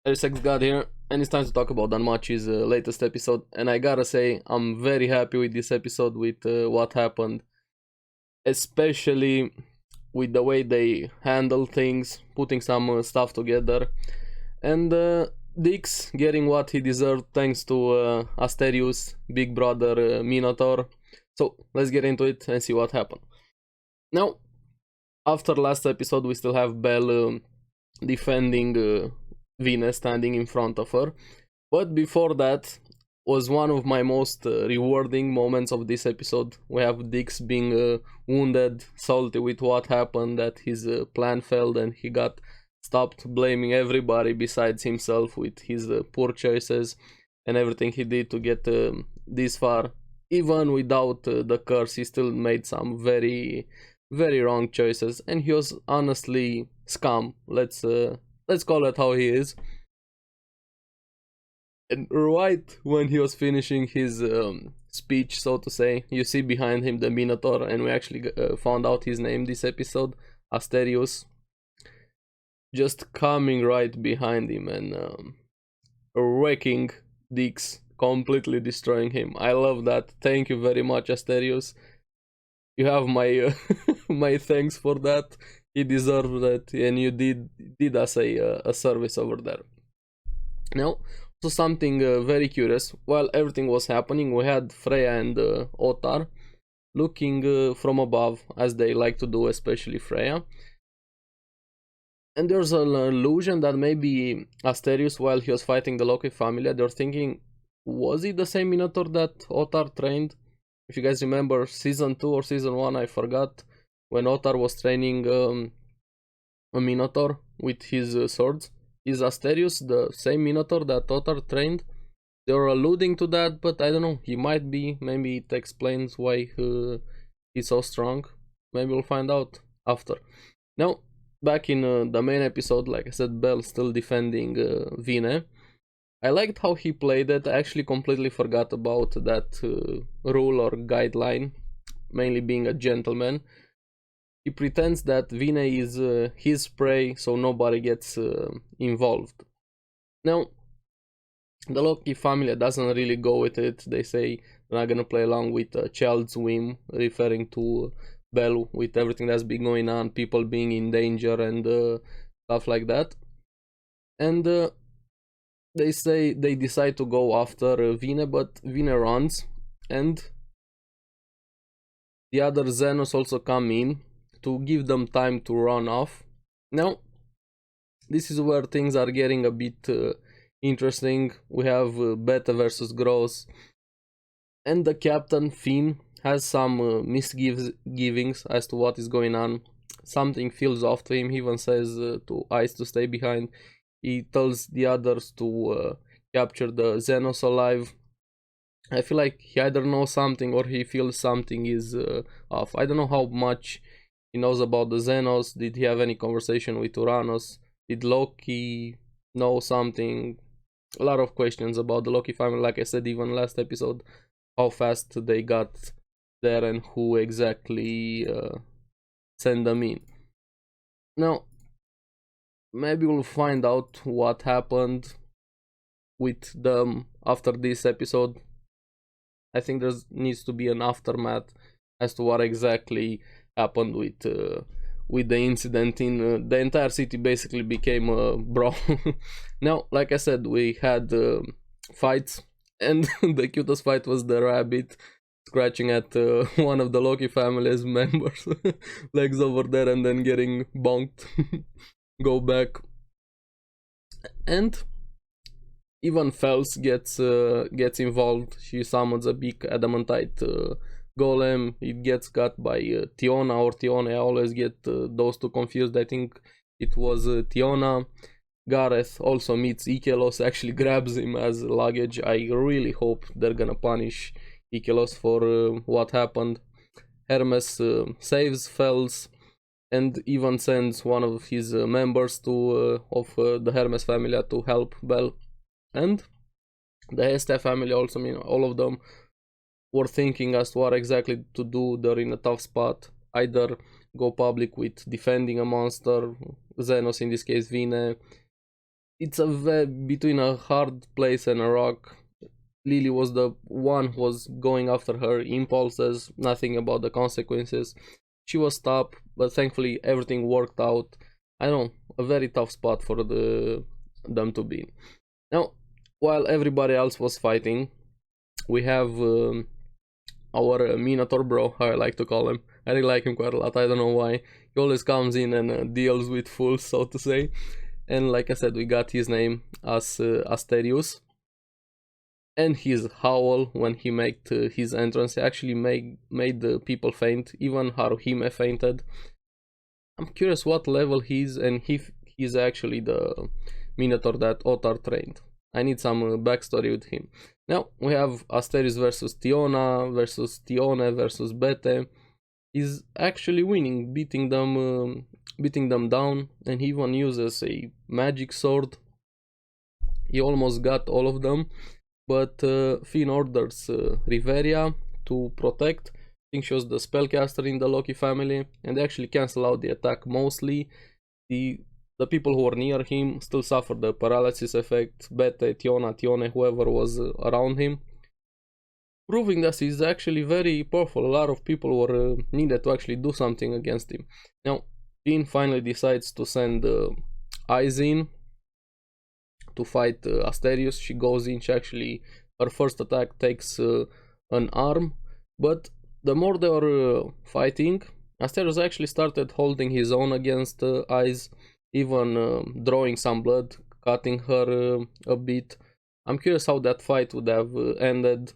ARESxGOD here, and it's time to talk about DanMachi's latest episode. And I gotta say, I'm very happy with this episode, with what happened, especially with the way they handle things, putting some stuff together, and Dix getting what he deserved thanks to Asterius, Big Brother Minotaur. So let's get into it and see what happened. Now, after last episode, we still have Belle defending Vine standing in front of her. But before that was one of my most rewarding moments of this episode. We have Dix being wounded, salty with what happened, that his plan failed and he got stopped blaming everybody besides himself with his poor choices and everything he did to get this far. Even without the curse, he still made some very wrong choices, and he was honestly scum. Let's call it how he is. And right when he was finishing his speech, so to say, you see behind him the Minotaur, and we actually found out his name this episode, Asterius, just coming right behind him and wrecking Dix, completely destroying him. I love that. Thank you very much, Asterius. You have my my thanks for that. He deserved that, and you did us a service over there. Now, so something very curious. While everything was happening, we had Freya and Otar looking from above, as they like to do, especially Freya. And there's an illusion that maybe Asterius, while he was fighting the Loki family, they're thinking, was he the same Minotaur that Otar trained? If you guys remember season 2 or season 1, I forgot, when Otar was training a Minotaur with his swords. Is Asterius the same Minotaur that Otar trained? They were alluding to that, but I don't know. He might be. Maybe it explains why he's so strong. Maybe we'll find out after. Now, back in the main episode, like I said, Belle still defending Vine. I liked how he played it. I actually completely forgot about that rule or guideline, mainly being a gentleman. He pretends that Vine is his prey, so nobody gets involved. Now, the Loki family doesn't really go with it. They say they're not gonna play along with a child's whim, referring to Belle with everything that's been going on, people being in danger and stuff like that. And they say they decide to go after Vine, but Vine runs, and the other Xenos also come in to give them time to run off. Now, this is where things are getting a bit interesting. We have Beta versus Gross, and the captain, Finn, has some misgivings as to what is going on. Something feels off to him. He even says to Ice to stay behind. He tells the others to capture the Xenos alive. I feel like he either knows something or he feels something is off. I don't know how much he knows about the Xenos. Did he have any conversation with Uranus? Did Loki know something? A lot of questions about the Loki family. Like I said, even last episode, how fast they got there and who exactly sent them in. Now, maybe we'll find out what happened with them after this episode. I think there needs to be an aftermath as to what exactly happened with the incident. In the entire city basically became a brawl. Now, like I said, we had fights, and the cutest fight was the rabbit scratching at one of the Loki family's members' legs over there and then getting bonked. Go back. And even Fels gets involved. She summons a big adamantite golem. It gets got by Tiona or Tiona. I always get those two confused. I think it was Tiona. Gareth also meets Ikelos, actually grabs him as luggage. I really hope they're gonna punish Ikelos for what happened. Hermes saves Fels and even sends one of his members to of the Hermes family to help Belle. And the Heste family also, all of them were thinking as to what exactly to do. They're in a tough spot. Either go public with defending a monster, Xenos in this case, Vine, it's between a hard place and a rock. Lily was the one who was going after her impulses, nothing about the consequences. She was stopped, but thankfully everything worked out. I don't know, a very tough spot for them to be in. Now, while everybody else was fighting, we have our Minotaur bro, how I like to call him. I really like him quite a lot, I don't know why. He always comes in and deals with fools, so to say. And like I said, we got his name as Asterius. And his howl when he made his entrance, he actually made the people faint, even Haruhime fainted. I'm curious what level he's, and if he's actually the Minotaur that Otar trained. I need some backstory with him. Now we have Asterius versus Tiona versus Tione versus Bete. He's actually winning, beating them down, and he even uses a magic sword. He almost got all of them, but Finn orders Riveria to protect. I think she was the spellcaster in the Loki family, and they actually cancel out the attack mostly. The people who were near him still suffered the paralysis effect, Bete, Tione, whoever was around him, proving that he's actually very powerful. A lot of people were needed to actually do something against him. Now, Finn finally decides to send Eyes in to fight Asterius. She goes in, her first attack takes an arm, but the more they were fighting, Asterius actually started holding his own against Eyes, even drawing some blood, cutting her a bit. I'm curious how that fight would have ended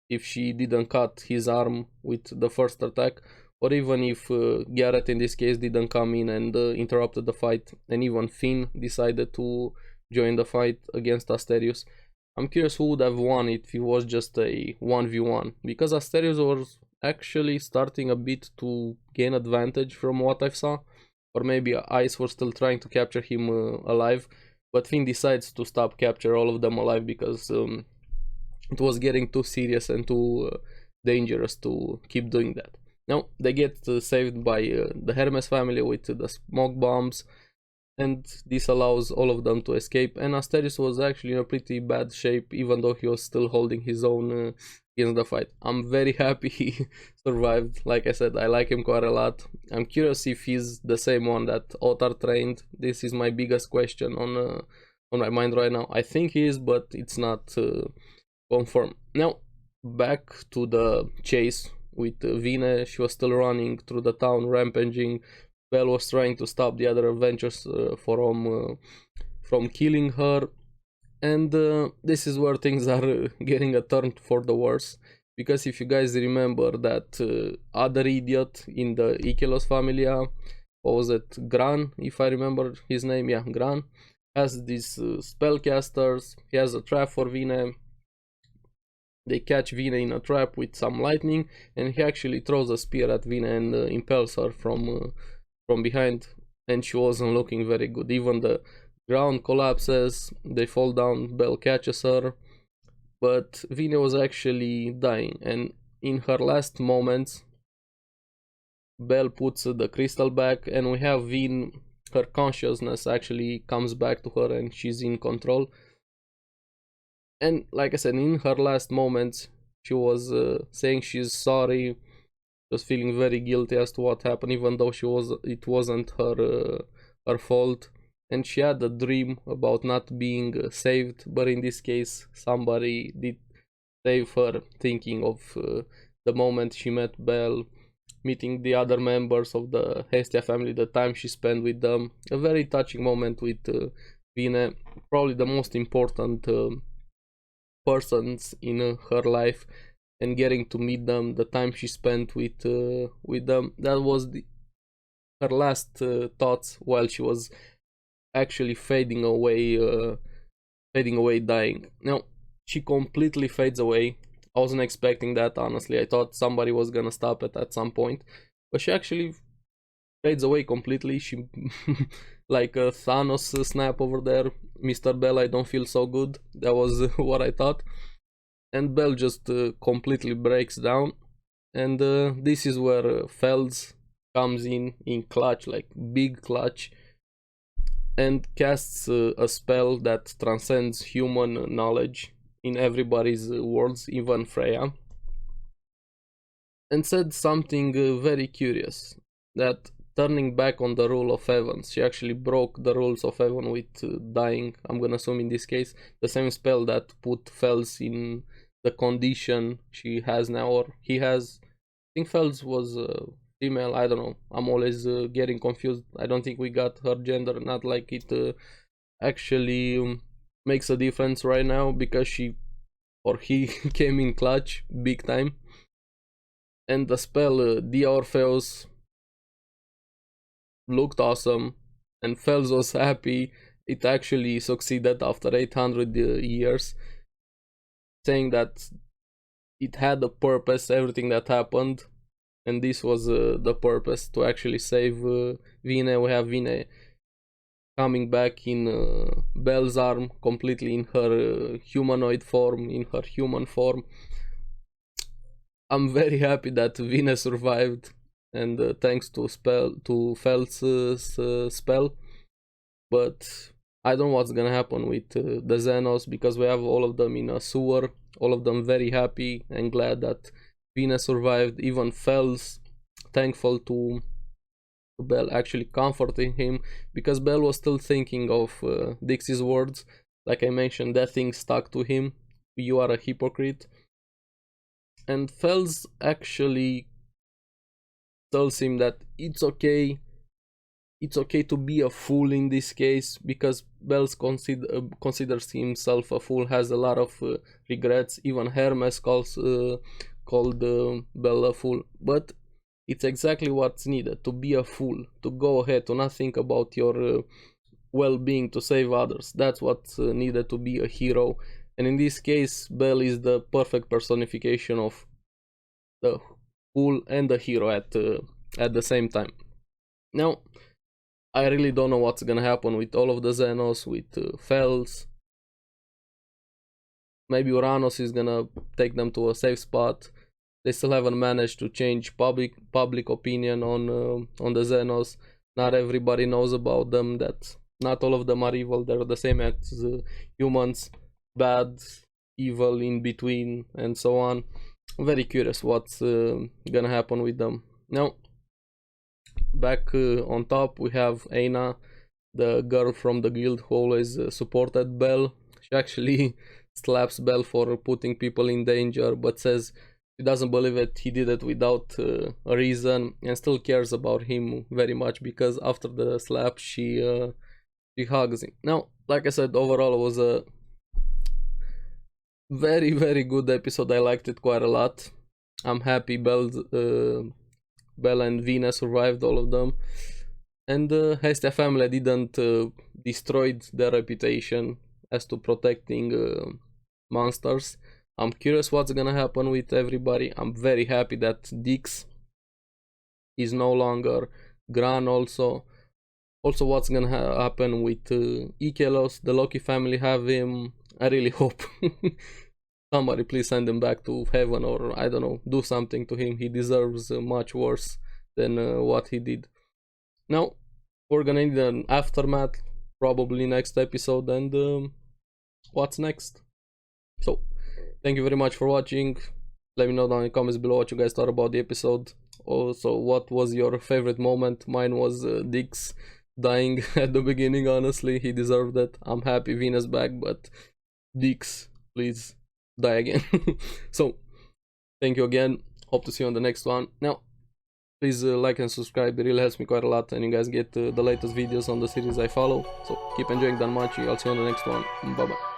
if she didn't cut his arm with the first attack, or even if Garrett in this case didn't come in and interrupted the fight, and even Finn decided to join the fight against Asterius. I'm curious who would have won if it was just a 1v1, because Asterius was actually starting a bit to gain advantage from what I saw, or maybe Ice were still trying to capture him alive, but Finn decides to stop capture all of them alive because it was getting too serious and too dangerous to keep doing that. Now they get saved by the Hermes family with the smoke bombs, and this allows all of them to escape, and Asterius was actually in a pretty bad shape, even though he was still holding his own against the fight. I'm very happy he survived. Like I said, I like him quite a lot. I'm curious if he's the same one that Otar trained. This is my biggest question on my mind right now. I think he is, but it's not confirmed. Now back to the chase with Vine. She was still running through the town, rampaging. Bell was trying to stop the other Avengers from killing her, and this is where things are getting a turn for the worse. Because if you guys remember that other idiot in the Ikelos familia, what was it, Gran, if I remember his name, yeah, Gran, has these spellcasters. He has a trap for Vine. They catch Vine in a trap with some lightning, and he actually throws a spear at Vine and impels her from behind, and she wasn't looking very good. Even the ground collapses, they fall down, Belle catches her, but Vine was actually dying, and in her last moments, Belle puts the crystal back, and we have Vine, her consciousness actually comes back to her, and she's in control. And like I said, in her last moments, she was saying she's sorry, was feeling very guilty as to what happened, even though it wasn't her fault, and she had a dream about not being saved, but in this case somebody did save her, thinking of the moment she met Belle, meeting the other members of the Hestia family, the time she spent with them. A very touching moment with Vine, probably the most important persons in her life, and getting to meet them, the time she spent with them, that was her last thoughts while she was actually fading away, dying. Now she completely fades away. I wasn't expecting that, honestly. I thought somebody was gonna stop it at some point, but she actually fades away completely. She like a Thanos snap over there. Mr. Bell, I don't feel so good. That was what I thought. And Bell just completely breaks down, and this is where Fels comes in clutch, like big clutch. and casts a spell that transcends human knowledge in everybody's worlds, even Freya, and said something very curious, that turning back on the rule of heavens, she actually broke the rules of heaven with dying. I'm gonna assume in this case the same spell that put Fels in the condition she has now, or he has. I think Fels was female, I don't know, I'm always getting confused. I don't think we got her gender, not like it actually makes a difference right now, because she or he came in clutch big time. And the spell the Orpheus looked awesome, and Fels was happy it actually succeeded after 800 years, saying that it had a purpose, everything that happened, and this was the purpose, to actually save Vine. We have Vine coming back in Belle's arm, completely in her humanoid form, in her human form. I'm very happy that Vine survived, and thanks to Fels' spell. But I don't know what's gonna happen with the Xenos, because we have all of them in a sewer, all of them very happy and glad that Vine survived. Even Fels thankful to Belle, actually comforting him, because Belle was still thinking of Dixie's words. Like I mentioned, that thing stuck to him: you are a hypocrite. And Fels actually tells him that it's okay to be a fool in this case, because Bells considers himself a fool, has a lot of regrets. Even Hermes called Bell a fool, but it's exactly what's needed: to be a fool, to go ahead, to not think about your well-being, to save others. That's what's needed to be a hero. And in this case, Bell is the perfect personification of the fool and the hero at the same time. Now, I really don't know what's gonna happen with all of the Xenos, with Fels. Maybe Uranus is gonna take them to a safe spot. They still haven't managed to change public opinion on the Xenos. Not everybody knows about them, that not all of them are evil. They're the same as humans, bad, evil, in between, and so on. I'm very curious what's gonna happen with them. Now, back on top, we have Aina, the girl from the guild who always supported Belle. She actually slaps Belle for putting people in danger, but says she doesn't believe it, he did it without a reason, and still cares about him very much, because after the slap she hugs him. Now, like I said, overall it was a very good episode. I liked it quite a lot. I'm happy Belle and Vina survived, all of them, and Hestia family didn't destroy their reputation as to protecting monsters. I'm curious what's gonna happen with everybody. I'm very happy that Dix is no longer Gran. Also what's gonna happen with Ikelos. The Loki family have him. I really hope somebody please send him back to heaven, or I don't know, do something to him. He deserves much worse than what he did. Now we're gonna need an aftermath probably next episode, and what's next. So thank you very much for watching. Let me know down in the comments below what you guys thought about the episode. Also, what was your favorite moment? Mine was Dix dying at the beginning. Honestly, he deserved it. I'm happy Venus back, but Dix, please die again. So thank you again. Hope to see you on the next one. Now, please like and subscribe. It really helps me quite a lot, and you guys get the latest videos on the series I follow. So keep enjoying DanMachi. I'll see you on the next one. Bye bye.